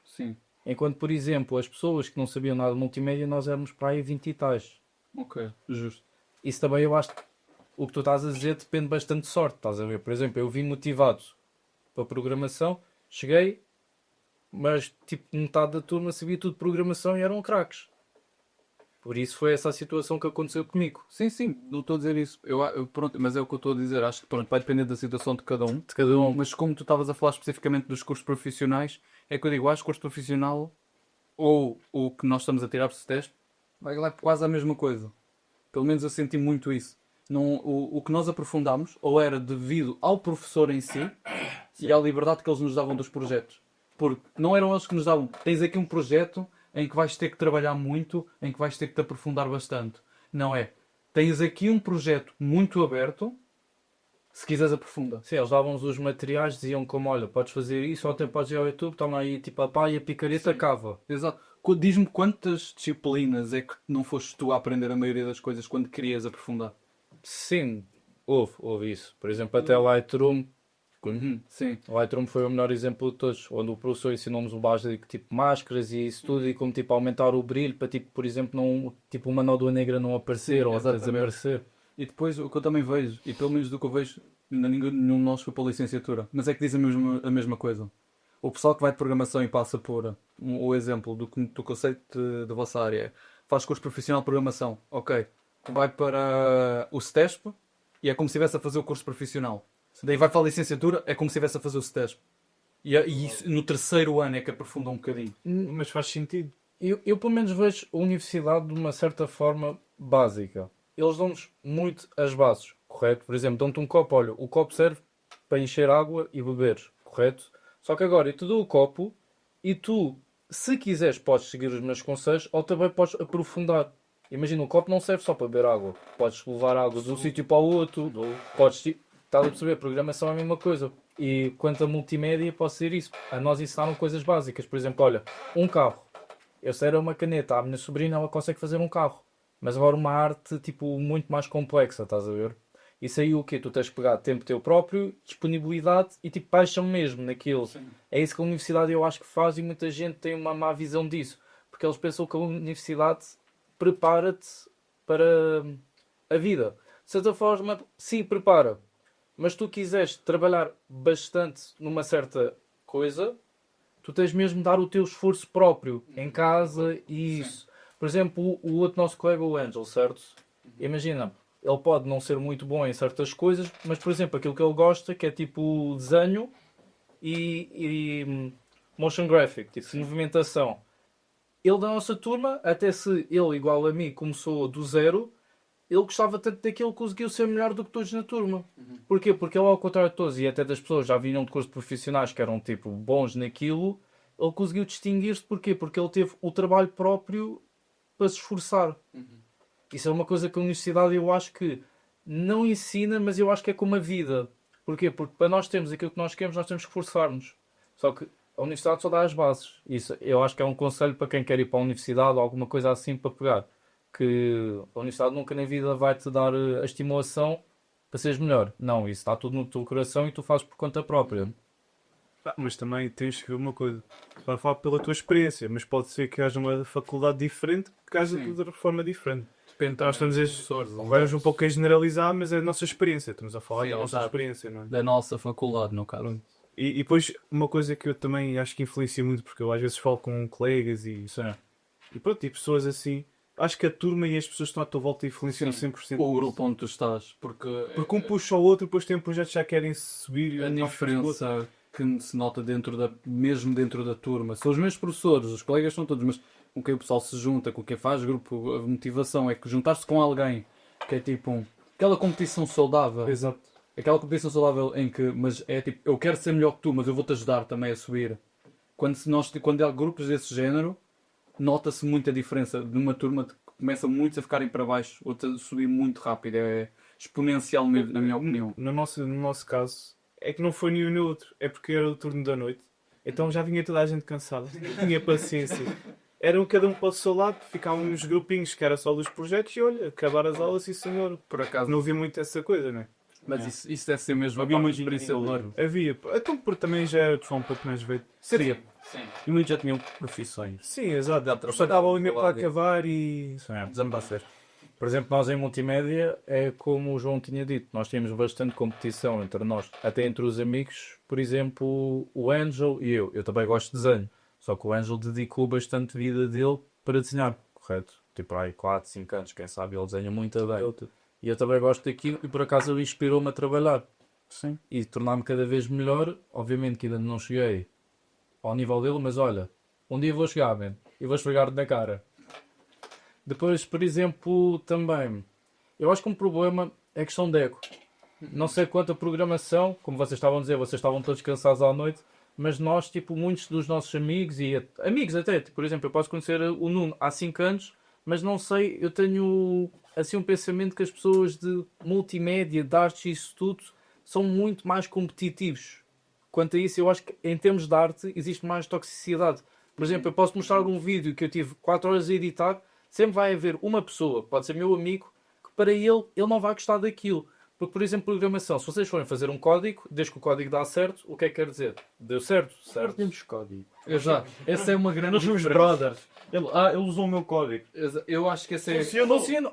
Sim. Enquanto, por exemplo, as pessoas que não sabiam nada de multimédia, nós éramos para aí 20 e tais. Ok, justo. Isso também eu acho que o que tu estás a dizer depende bastante de sorte, estás a ver? Por exemplo, eu vim motivado para programação, cheguei, mas tipo metade da turma sabia tudo de programação e eram craques. Por isso foi essa a situação que aconteceu comigo. Sim, sim, não estou a dizer isso. Pronto, mas é o que eu estou a dizer. Acho que pronto, vai depender da situação de cada um. De cada um. Mas como tu estavas a falar especificamente dos cursos profissionais, é que eu digo, acho que curso profissional ou o que nós estamos a tirar para esse teste vai lá quase a mesma coisa. Pelo menos eu senti muito isso. Não, o que nós aprofundámos ou era devido ao professor em si e à liberdade que eles nos davam dos projetos. Porque não eram eles que nos davam, tens aqui um projeto em que vais ter que trabalhar muito, em que vais ter que te aprofundar bastante. Não é. Tens aqui um projeto muito aberto, se quiseres aprofunda. Sim, eles davam-nos os materiais, diziam como, olha, podes fazer isso, ou até podes ir ao YouTube, toma aí tipo a pá e a picareta cava. Exato. Diz-me quantas disciplinas é que não foste tu a aprender a maioria das coisas quando querias aprofundar? Sim, houve isso. Por exemplo, até Lightroom. Sim. O Lightroom foi o melhor exemplo de todos, onde o professor ensinou-nos o básico, tipo máscaras e isso tudo, e como tipo aumentar o brilho para tipo, por exemplo, não, tipo uma nódoa negra não aparecer ou até exatamente. desaparecer. E depois o que eu também vejo, e pelo menos do que eu vejo, ainda nenhum de nós foi para a licenciatura, mas é que diz a mesma coisa. o pessoal que vai de programação e passa por o exemplo do conceito da vossa área é, faz curso profissional de programação, ok, vai para o STESP e é como se estivesse a fazer o curso profissional. Daí vai para a licenciatura, é como se estivesse a fazer o STESP. E isso, no terceiro ano é que aprofunda um bocadinho. Mas faz sentido. Eu pelo menos vejo a universidade de uma certa forma básica. Eles dão-nos muito as bases, correto? Por exemplo, dão-te um copo, olha, o copo serve para encher água e beberes, correto? Só que agora eu te dou o copo e tu, se quiseres, podes seguir os meus conselhos ou também podes aprofundar. Imagina, o copo não serve só para beber água. Podes levar água de um sítio para o outro, podes... Estás a perceber? Programação é a mesma coisa. E quanto a multimédia, posso dizer isso. A nós ensinaram coisas básicas. Por exemplo, olha, um carro. Eu sei era uma caneta. A minha sobrinha, ela consegue fazer um carro. Mas agora uma arte, tipo, muito mais complexa, estás a ver? Isso aí o quê? Tu tens que pegar tempo teu próprio, disponibilidade e, tipo, paixão mesmo naquilo. Sim. É isso que a universidade eu acho que faz e muita gente tem uma má visão disso. Porque eles pensam que a universidade prepara-te para a vida. De certa forma, sim, prepara. Mas tu quiseres trabalhar bastante numa certa coisa, tu tens mesmo de dar o teu esforço próprio em casa e isso. Sim. Por exemplo, o outro nosso colega, o Angel, certo? Imagina, ele pode não ser muito bom em certas coisas, mas, por exemplo, aquilo que ele gosta, que é tipo desenho e motion graphic, tipo movimentação. Ele da nossa turma, até se ele, igual a mim, começou do zero, ele gostava tanto daquilo que conseguiu ser melhor do que todos na turma. Porquê? Porque ele, ao contrário de todos, e até das pessoas já vinham de cursos profissionais que eram tipo bons naquilo, ele conseguiu distinguir-se. Porquê? Porque ele teve o trabalho próprio para se esforçar. Isso é uma coisa que a universidade eu acho que não ensina, mas eu acho que é como a vida. Porquê? Porque para nós termos aquilo que nós queremos, nós temos que esforçar-nos. Só que a universidade só dá as bases. Isso eu acho que é um conselho para quem quer ir para a universidade ou alguma coisa assim para pegar. Que a universidade nunca na vida vai-te dar a estimulação para seres melhor. Não, isso está tudo no teu coração e tu fazes por conta própria. Mas também tens que ver uma coisa. Para falar pela tua experiência, mas pode ser que haja uma faculdade diferente que haja tudo de forma diferente. Depende. Nós estamos vamos um pouco a generalizar, mas é a nossa experiência. Estamos a falar da nossa experiência, não é? Da nossa faculdade, no caso. E depois, uma coisa que eu também acho que influencia muito, porque eu às vezes falo com colegas e pronto, e pessoas assim. Acho que a turma e as pessoas que estão à tua volta influenciam 100%. O grupo onde tu estás. Porque um puxa o outro, depois tem um projeto que já querem subir. A diferença que se nota mesmo dentro da turma. São os meus professores, os colegas são todos, mas com quem o pessoal se junta, com quem faz grupo, a motivação é que juntar-se com alguém que é tipo aquela competição saudável. Exato. Aquela competição saudável em que, mas é tipo, eu quero ser melhor que tu, mas eu vou-te ajudar também a subir. Quando há grupos desse género, nota-se muita diferença de uma turma que começa muitos a ficarem para baixo, outra a subir muito rápido. É exponencial mesmo, na minha opinião. No nosso caso, é que não foi nenhum nem outro. É porque era o turno da noite. Então já vinha toda a gente cansada. Não tinha paciência. Cada um para o seu lado, ficavam uns grupinhos que era só dos projetos e olha, acabar as aulas e senhor. Por acaso não havia muito essa coisa, não é? Mas isso deve ser mesmo. Havia uma experiência. Havia. Então, porque também já era de forma um pouco mais velho. Seria. Sim. E muitos já tinham profissões. Sim, exato. Só estava ali mesmo para acabar e... desabastecer. Por exemplo, nós em multimédia, é como o João tinha dito, nós tínhamos bastante competição entre nós, até entre os amigos. Por exemplo, o Angel e eu também gosto de desenho, só que o Angel dedicou bastante vida dele para desenhar, correto? Tipo aí 4, 5 anos, quem sabe, ele desenha muito bem. E eu também gosto daquilo e por acaso ele inspirou-me a trabalhar. Sim. E tornar-me cada vez melhor. Obviamente que ainda não cheguei ao nível dele, mas olha, um dia vou chegar, man, e vou esfregar-te na cara. Depois, por exemplo, também, eu acho que um problema é a questão de ego. Não sei quanto a programação, como vocês estavam a dizer, vocês estavam todos cansados à noite, mas nós, tipo, muitos dos nossos amigos, e amigos até, tipo, por exemplo, eu posso conhecer o Nuno há 5 anos, mas não sei, eu tenho assim um pensamento que as pessoas de multimédia, de artes e isso tudo, são muito mais competitivos. Quanto a isso, eu acho que em termos de arte existe mais toxicidade. Por exemplo, eu posso mostrar um vídeo que eu tive 4 horas a editar, sempre vai haver uma pessoa, pode ser meu amigo, que para ele não vai gostar daquilo. Porque, por exemplo, programação, se vocês forem fazer um código, desde que o código dá certo, o que é que quer dizer? Deu certo? Certo. Temos código. Exato. Essa é uma grande Nós somos diferença. brothers. Ele usou o meu código. Eu acho que essa é...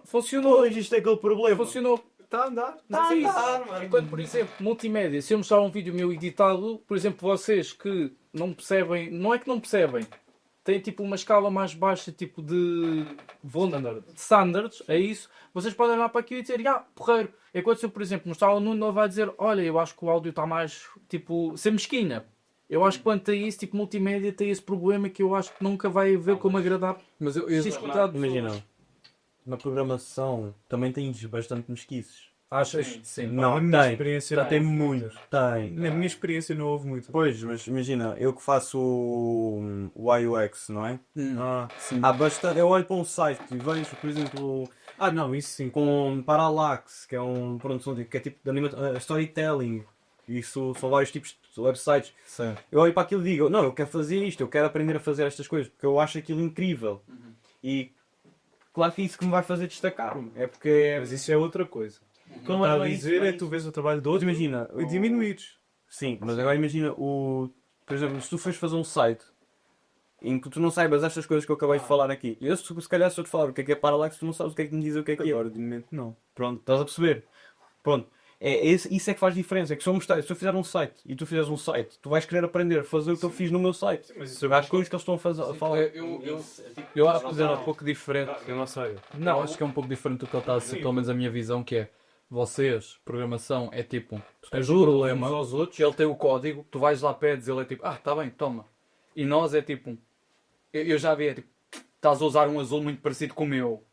Funcionou. Existe aquele problema. Funcionou. Está a andar. Está a andar, mano. Enquanto, por exemplo, multimédia, se eu mostrar um vídeo meu editado, por exemplo, vocês que não percebem, não é que não percebem, têm tipo uma escala mais baixa tipo de standards, é isso, vocês podem olhar para aquilo e dizer, porreiro. Enquanto se eu, por exemplo, mostrar ao Nuno, ele vai dizer, olha, eu acho que o áudio está mais, tipo, sem mesquina. Eu acho que quanto a isso, tipo, multimédia tem esse problema que eu acho que nunca vai ver como agradar. Mas eu X quantidade de pessoas. Imagina, na programação também tens bastante mesquices. Achas? Sim. Não, Na minha tem. experiência Tem não houve muito. muitas. Tem. Na minha experiência não houve muito. Pois, mas imagina, eu que faço o IUX, não é? Sim. Há bastante. Eu olho para um site e vejo, por exemplo, Não, isso sim. com Parallax, que é um pronto, que é tipo de storytelling. Isso são vários tipos de websites. Sim. Eu olho para aquilo e digo, não, eu quero fazer isto, eu quero aprender a fazer estas coisas, porque eu acho aquilo incrível. E claro que é isso que me vai fazer destacar-me. É porque Mas isso é outra coisa. como Está a é dizer isso, é que tu vês o trabalho de outro imagina, e diminuídos. sim, mas agora imagina por exemplo, se tu fores fazer um site em que tu não saibas estas coisas que eu acabei de falar aqui, eu se calhar se eu te falar o que é Parallax, tu não sabes o que é que me diz o que é. Agora, de momento, não. Pronto, estás a perceber? Pronto. Isso é que faz diferença. É que se eu fizer um site e tu fizeres um site, tu vais querer aprender a fazer o que eu fiz no meu site. Mas isso As coisas que eles estão a falar. Eu acho que é um pouco diferente. eu não sei. Não, acho que é um pouco diferente do que ele está a dizer, pelo menos a minha visão, que é vocês, programação, é tipo, tu tens o problema aos outros, ele tem o código, tu vais lá, pedes, ele é tipo, tá bem, toma. E nós é tipo, eu já vi, é tipo, estás a usar um azul muito parecido com o meu.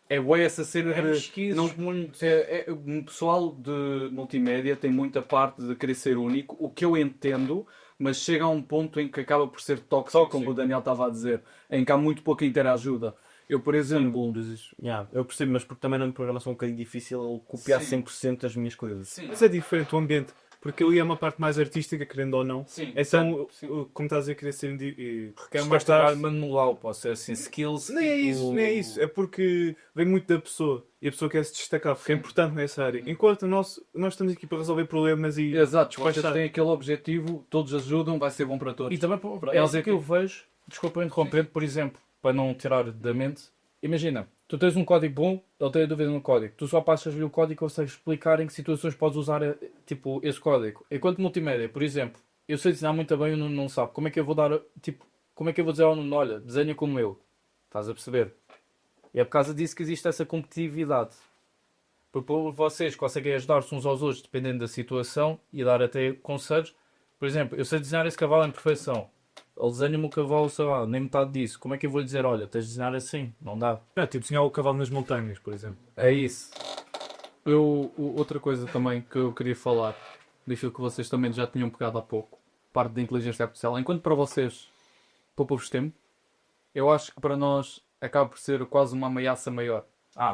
É bué essa cena de... Não, o pessoal de multimédia tem muita parte de querer ser único, o que eu entendo, mas chega a um ponto em que acaba por ser tóxico, como o Daniel estava a dizer, em que há muito pouca interajuda. Eu, por exemplo... Eu percebo, mas porque também na programação é um bocadinho difícil ele copiar 100% das minhas coisas. Sim. Mas é diferente o ambiente. Porque ali é uma parte mais artística, querendo ou não. Sim. Então, como estás a dizer, querer ser requer mais trabalho tarde. manual, pode ser assim, skills. Nem é isso, nem é isso. É porque vem muito da pessoa e a pessoa quer se destacar, porque é importante nessa área. Enquanto nós estamos aqui para resolver problemas e. Exato, vocês despachar. têm aquele objetivo, todos ajudam, vai ser bom para todos. E também é que eu vejo, desculpa interrompendo, por exemplo, para não tirar da mente, imagina, tu tens um código bom, ele tem a dúvida no código, tu só passas-lhe o código e consegues explicar em que situações podes usar tipo, esse código. Enquanto multimédia, por exemplo, eu sei desenhar muito bem e o Nuno não sabe, como é que eu vou dar, tipo, como é que eu vou dizer ao Nuno, olha, desenha como eu, estás a perceber? E é por causa disso que existe essa competitividade. Porque vocês conseguem ajudar-se uns aos outros dependendo da situação e dar até conselhos. Por exemplo, eu sei desenhar esse cavalo em perfeição. Ele desenha-me o cavalo, sei lá, nem metade disso. Como é que eu vou lhe dizer, olha, tens de desenhar assim? Não dá. Tipo, desenhar o cavalo nas montanhas, por exemplo. É isso. Outra coisa também que eu queria falar, daquilo que vocês também já tinham pegado há pouco, parte da inteligência artificial, enquanto para vocês poupa-vos tempo, eu acho que para nós acaba por ser quase uma ameaça maior.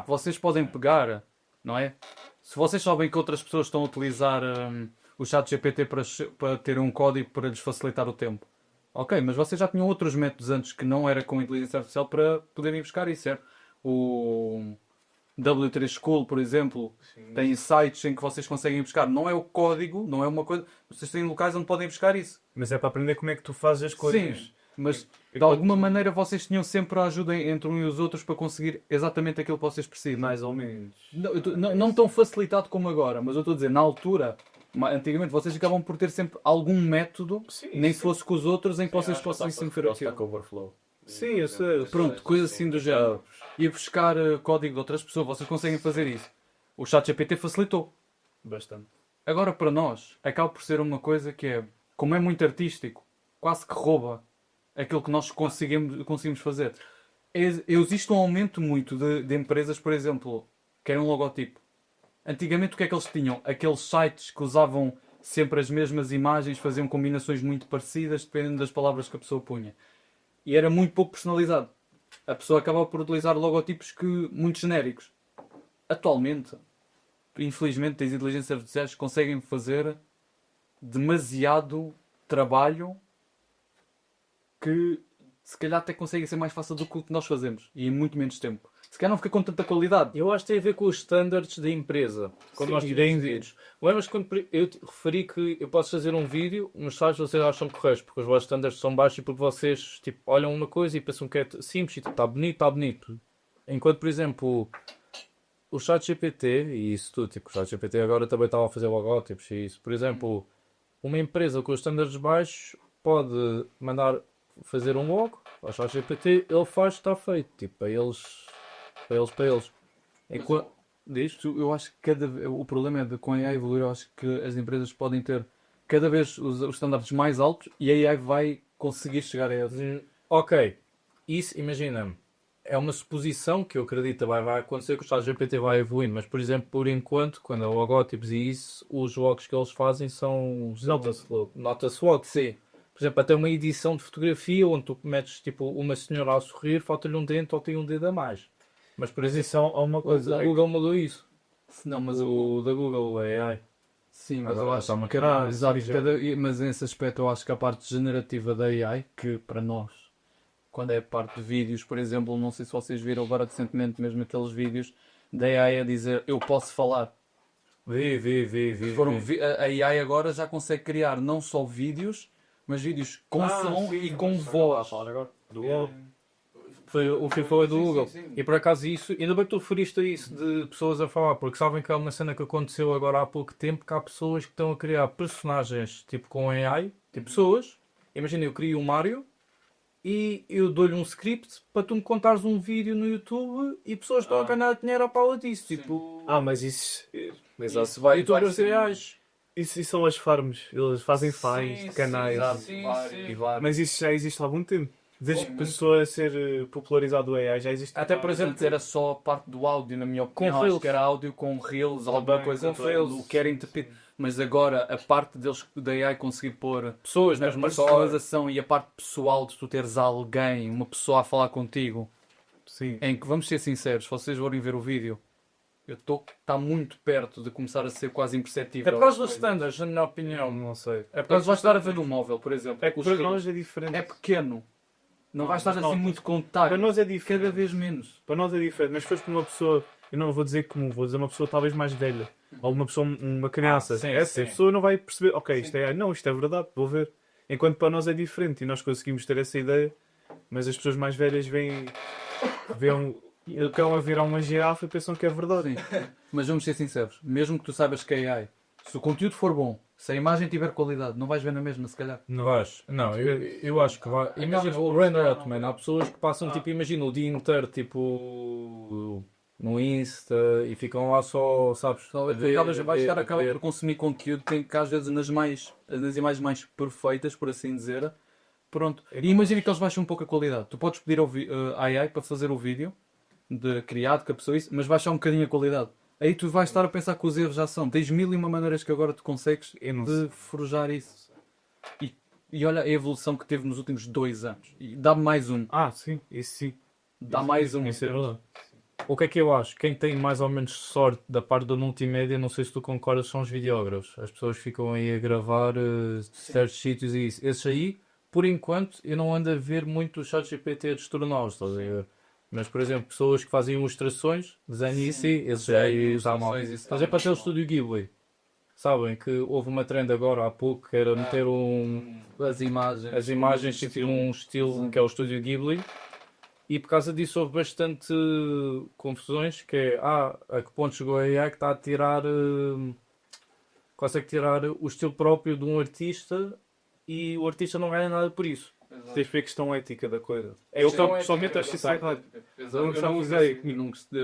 Vocês podem pegar, não é? Se vocês sabem que outras pessoas estão a utilizar o chat GPT para ter um código para lhes facilitar o tempo. Ok, mas vocês já tinham outros métodos antes que não era com inteligência artificial para poderem buscar isso, certo? O W3 School, por exemplo, tem sites em que vocês conseguem buscar. Não é o código, não é uma coisa... Vocês têm locais onde podem buscar isso. Mas é para aprender como é que tu fazes as coisas. Sim, mas de alguma maneira vocês tinham sempre a ajuda entre uns e os outros para conseguir exatamente aquilo que vocês precisam. Mais ou menos. Não tão facilitado como agora, mas eu estou a dizer, na altura, antigamente vocês acabam por ter sempre algum método, nem se fosse com os outros, em que vocês conseguissem fazer aquilo. Overflow. Sim, eu sei. Pronto, coisa assim do género. Ir buscar código de outras pessoas, vocês conseguem fazer isso. O ChatGPT facilitou. Bastante. Agora, para nós, acaba por ser uma coisa que é, como é muito artístico, quase que rouba aquilo que nós conseguimos fazer. Existe um aumento muito de empresas, por exemplo, que querem um logotipo. Antigamente, o que é que eles tinham? Aqueles sites que usavam sempre as mesmas imagens, faziam combinações muito parecidas, dependendo das palavras que a pessoa punha. E era muito pouco personalizado. A pessoa acabava por utilizar logotipos muito genéricos. Atualmente, infelizmente, as inteligências artificiais conseguem fazer demasiado trabalho que se calhar até consegue ser mais fácil do que o que nós fazemos e em muito menos tempo. Se calhar não fica com tanta qualidade. Eu acho que tem a ver com os standards da empresa. Quando nós tiramos vídeos. Lembras quando eu te referi que eu posso fazer um vídeo, nos sites vocês acham corretos, porque os vossos standards são baixos e porque vocês tipo, olham uma coisa e pensam que é simples e está bonito, está bonito. Enquanto, por exemplo, o ChatGPT e isso tudo, tipo, o ChatGPT agora também estava a fazer logótipos e isso. Por exemplo, uma empresa com os standards baixos pode mandar fazer um logo ao ChatGPT, ele faz, está feito. Tipo, para eles. Diz? Eu acho que o problema é de com a AI evoluir, eu acho que as empresas podem ter cada vez os estándares mais altos e a AI vai conseguir chegar a eles. Ok, isso, imagina, é uma suposição que eu acredito vai acontecer, que o ChatGPT vai evoluindo, mas, por exemplo, por enquanto, quando é logótipos e isso, os logos que eles fazem são... Nota-se logo. Sim. Por exemplo, até uma edição de fotografia onde tu metes, tipo, uma senhora a sorrir, falta-lhe um dente ou tem um dedo a mais. Mas, por exemplo, Há uma coisa. a Google mudou isso. Não, mas O da Google, o AI. sim, mas eu Agora, acho só uma que caralho, exato, sim, mas nesse aspecto eu acho que a parte generativa da AI, que para nós, quando é a parte de vídeos, por exemplo, não sei se vocês viram agora recentemente mesmo aqueles vídeos da AI a dizer eu posso falar. Vi. A AI agora já consegue criar não só vídeos, mas vídeos com som e com voz. Do UOL. Foi o que foi do Google. Sim. E por acaso isso, ainda bem que tu referiste a isso de pessoas a falar, porque sabem que é uma cena que aconteceu agora há pouco tempo, que há pessoas que estão a criar personagens tipo com AI, tipo pessoas. Imagina, eu crio um Mario e eu dou-lhe um script para tu me contares um vídeo no YouTube e pessoas estão a ganhar dinheiro à pala disso. Tipo, Mas isso. Exato. Isso vai youtubers reais. Isso são as farms. Eles fazem faz de canais. Sim. Mas isso já existe há algum tempo. Desde que começou a ser popularizado o AI, já existe. Até, por exemplo, era só a parte do áudio, na minha opinião. Com Acho Reels. que era áudio com Reels, alguma coisa. com Reels. O que era interpretado. Mas agora, a parte deles da AI conseguir pôr Pessoas, na mesmo, mas só. personalização e a parte pessoal de tu teres alguém, uma pessoa a falar contigo, Sim. em que, vamos ser sinceros, se vocês forem ver o vídeo, está muito perto de começar a ser quase É imperceptível. por causa dos standards, na minha opinião. Não sei. É por causa vais estar a ver no móvel, por exemplo. É que Os para Reels. nós é diferente. É pequeno. Não vais estar não. assim muito contacto. Para nós é diferente. Cada vez menos. Para nós é diferente. Mas se fores para uma pessoa, eu não vou dizer comum, vou dizer uma pessoa talvez mais velha. Ou uma pessoa, uma criança. sim, Essa sim. pessoa não vai perceber, ok, isto é, não, isto é verdade, vou ver. Enquanto para nós é diferente e nós conseguimos ter essa ideia, mas as pessoas mais velhas veem estão a virar uma girafa e pensam que é verdade. Sim. Mas vamos ser sinceros. Mesmo que tu saibas que é AI, se o conteúdo for bom, se a imagem tiver qualidade, não vais ver na mesma, se calhar. Não vais. Não, eu acho que vai. Imagina o render out, man. Há pessoas que passam, tipo, imagina o dia inteiro, tipo, no Insta e ficam lá só, sabes? Vais estar acaba por consumir conteúdo que às vezes nas imagens mais perfeitas, por assim dizer. Pronto. E imagina que eles baixam um pouco a qualidade. Tu podes pedir ao AI para fazer o vídeo criado com a pessoa, mas baixar um bocadinho a qualidade. Aí tu vais estar a pensar que os erros já são. Tens mil e uma maneiras que agora tu consegues de forjar isso. E olha a evolução que teve nos últimos 2 anos. E dá mais um. Sim, isso sim. Dá mais um. Isso é verdade. O que é que eu acho? Quem tem mais ou menos sorte da parte da multimédia, não sei se tu concordas, são os videógrafos. As pessoas ficam aí a gravar certos sítios e isso. Esses aí, por enquanto, eu não ando a ver muito o ChatGPT a destorná-los, estás a ver? Mas, por exemplo, pessoas que fazem ilustrações, desenho e isso, esses aí está mal. Mas é para ter o estúdio Ghibli. Sabem que houve uma trend agora há pouco que era meter as imagens tipo um estilo que é o estúdio Ghibli. E por causa disso houve bastante confusões, que é, a que ponto chegou a AI que está a tirar, consegue tirar o estilo próprio de um artista e o artista não ganha nada por isso. Tens de ver a questão ética da coisa. Eu pessoalmente acho isso verdade. Eu não usei.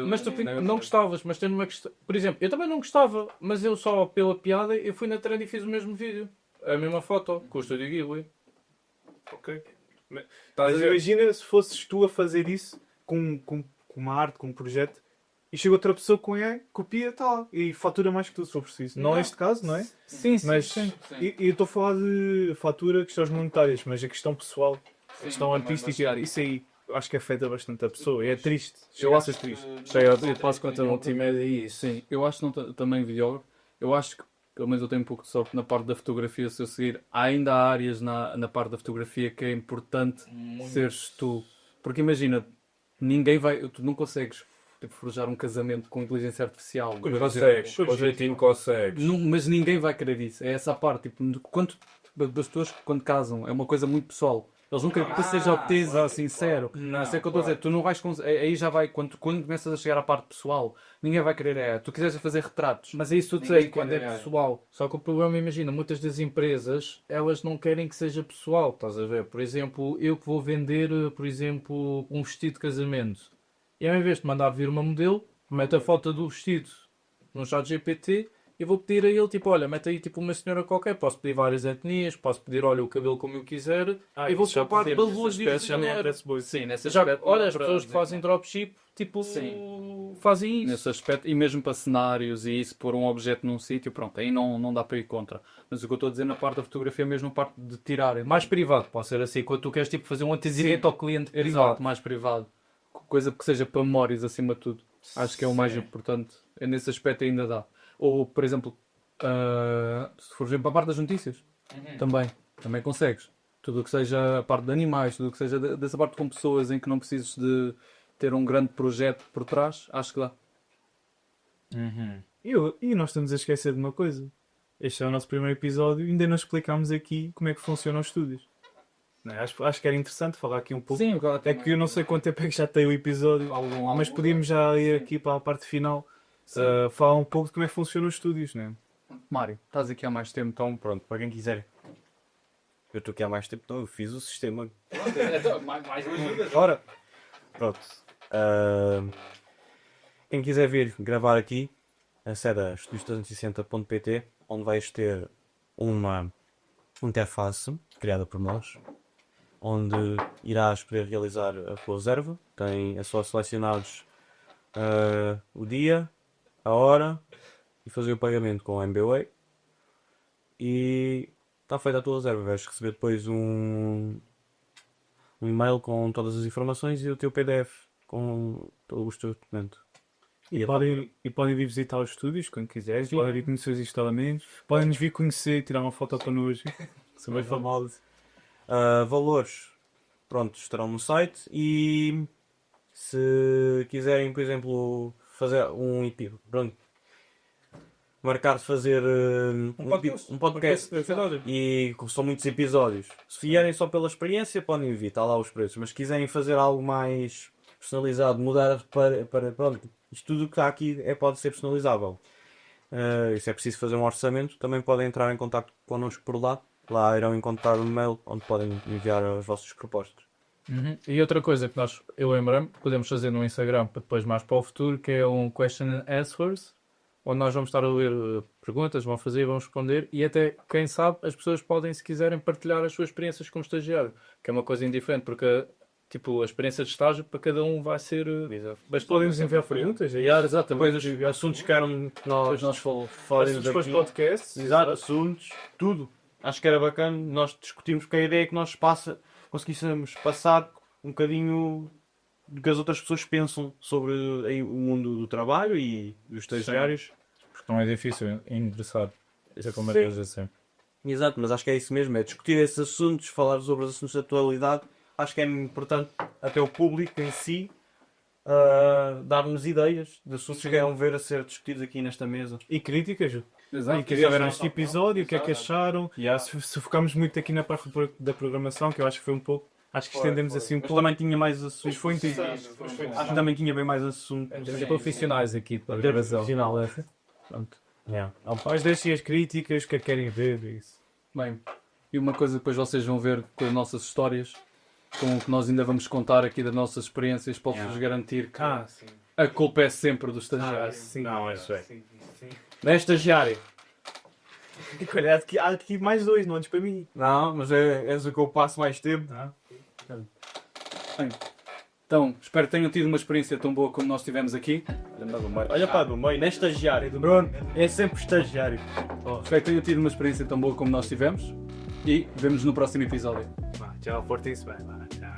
Mas tu não gostavas, mas tendo uma questão... Por exemplo, eu também não gostava, mas eu só pela piada, eu fui na trend e fiz o mesmo vídeo. A mesma foto, com o estúdio Ghibli. Ok. Mas imagina se fosses tu a fazer isso com uma arte, com um projeto, e chega outra pessoa com AI, copia tal, e fatura mais que tu se for preciso. Não é este caso, não é? Sim, Mas sim. e eu estou a falar de fatura, questões monetárias, mas a questão pessoal, a questão artística, isso aí eu acho que afeta bastante a pessoa. E é triste. Eu acho triste. Eu passo contra a multimédia e isso. Sim, eu acho também videógrafo. Eu acho que, pelo menos eu tenho um pouco de sorte na parte da fotografia, se eu seguir. Ainda há áreas na parte da fotografia que é importante seres tu. Porque imagina, tu não consegues forjar um casamento com inteligência artificial. Consegues, com jeitinho consegues. Mas ninguém vai querer isso. É essa a parte. Tipo, as pessoas quando casam é uma coisa muito pessoal. Eles não querem que tu seja obtesa, sincero. Não, isso é que eu estou a dizer. Tu não vais. Aí já vai. Quando começas a chegar à parte pessoal, ninguém vai querer. Tu quiseres fazer retratos. Mas é isso que tu dizes, quando é pessoal. Só que o problema, imagina, muitas das empresas, elas não querem que seja pessoal, estás a ver? Por exemplo, eu que vou vender, por exemplo, um vestido de casamento. E ao invés de mandar vir uma modelo, mete a foto do vestido no chat GPT e vou pedir a ele, tipo, olha, mete aí tipo uma senhora qualquer, posso pedir várias etnias, posso pedir, olha, o cabelo como eu quiser, e vou poupar valores disso. Sim, nesse Já, aspecto. olha, as pessoas que fazem dropship, tipo, fazem isso. Nesse aspecto, e mesmo para cenários e isso, pôr um objeto num sítio, pronto, aí não dá para ir contra. Mas o que eu estou a dizer na parte da fotografia é mesmo a parte de tirar. Mais privado, pode ser assim, quando tu queres tipo, fazer um antecedente ao cliente privado. Exato, mais privado. Coisa que seja para memórias acima de tudo. Acho que é o mais importante. É nesse aspecto ainda dá. Ou, por exemplo, se for para a parte das notícias, também consegues. Tudo o que seja a parte de animais, tudo o que seja dessa parte com pessoas em que não precises de ter um grande projeto por trás, acho que dá. E nós estamos a esquecer de uma coisa. Este é o nosso primeiro episódio e ainda não explicámos aqui como é que funcionam os estúdios. Não é? Acho que era interessante falar aqui um pouco. Sim, É que eu não sei quanto tempo é que já tem o episódio, mas podíamos já ir aqui para a parte final falar um pouco de como é que funcionam os estúdios, não é? Mário, estás aqui há mais tempo, então Pronto, para quem quiser. Eu estou aqui há mais tempo, então eu fiz o sistema. mais ajuda. Ora, pronto. Quem quiser vir gravar aqui, acede a estudios360.pt, onde vais ter uma interface criada por nós, onde irás poder realizar a tua reserva. É só selecionares o dia, a hora e fazer o pagamento com a MBWay e está feita a tua reserva. Vais receber depois um e-mail com todas as informações e o teu PDF com todos os teus documentos. E podem vir visitar os estúdios quando quiseres, podem vir conhecer os instalamentos, podem nos vir conhecer e tirar uma foto connosco. São bem famosos. Valores, pronto, estarão no site e se quiserem, por exemplo, fazer marcar de fazer um podcast e como são muitos episódios, se vierem só pela experiência podem vir, está lá os preços, mas se quiserem fazer algo mais personalizado, mudar para pronto, isto tudo que está aqui pode ser personalizável. Se é preciso fazer um orçamento, também podem entrar em contato connosco por lá. Lá irão encontrar um e-mail onde podem enviar as vossas propostas. E outra coisa que eu lembrei-me, podemos fazer no Instagram para depois mais para o futuro, que é um question and answers, onde nós vamos estar a ler perguntas, vão fazer, vão responder e até, quem sabe, as pessoas podem, se quiserem, partilhar as suas experiências como estagiário, que é uma coisa indiferente, porque tipo, a experiência de estágio para cada um vai ser bastante. Podem-nos enviar perguntas, Exatamente. Assuntos que eram nós falaremos depois podcasts, exato, assuntos, tudo. Acho que era bacana nós discutirmos, porque a ideia é que nós conseguíssemos passar um bocadinho do que as outras pessoas pensam sobre o mundo do trabalho e dos estagiários. Porque não é difícil ingressar. Isso é como é que eles dizem. Exato, mas acho que é isso mesmo, é discutir esses assuntos, falar sobre os assuntos da atualidade. Acho que é importante até o público em si dar-nos ideias de assuntos que queiram ver a ser discutidos aqui nesta mesa. E críticas. Exato. E que tiveram este episódio, o que é que acharam? Se focámos muito aqui na parte da programação, que eu acho que foi um pouco. Acho que estendemos assim um Mas pouco. também tinha mais assuntos. Mas foi interessante. Acho que também tinha bem mais assuntos. Temos profissionais aqui para a gravação. Profissional, é. Pronto. Yeah. Mas deixem as críticas, o que é que querem ver. Isso. Bem, e uma coisa que depois vocês vão ver com as nossas histórias, com o que nós ainda vamos contar aqui das nossas experiências, posso-vos garantir que Sim. a culpa é sempre do estagiário. Sim. Não, isso é. Sim. Não é estagiário. Olha, há aqui mais dois, não antes para mim. Não, mas és o que eu passo mais tempo. Bem, então, espero que tenham tido uma experiência tão boa como nós tivemos aqui. Olha para do meio, não é estagiário. Bruno, é sempre estagiário. Espero que tenham tido uma experiência tão boa como nós tivemos. E vemos no próximo episódio. Tchau, forte isso, bem. Tchau.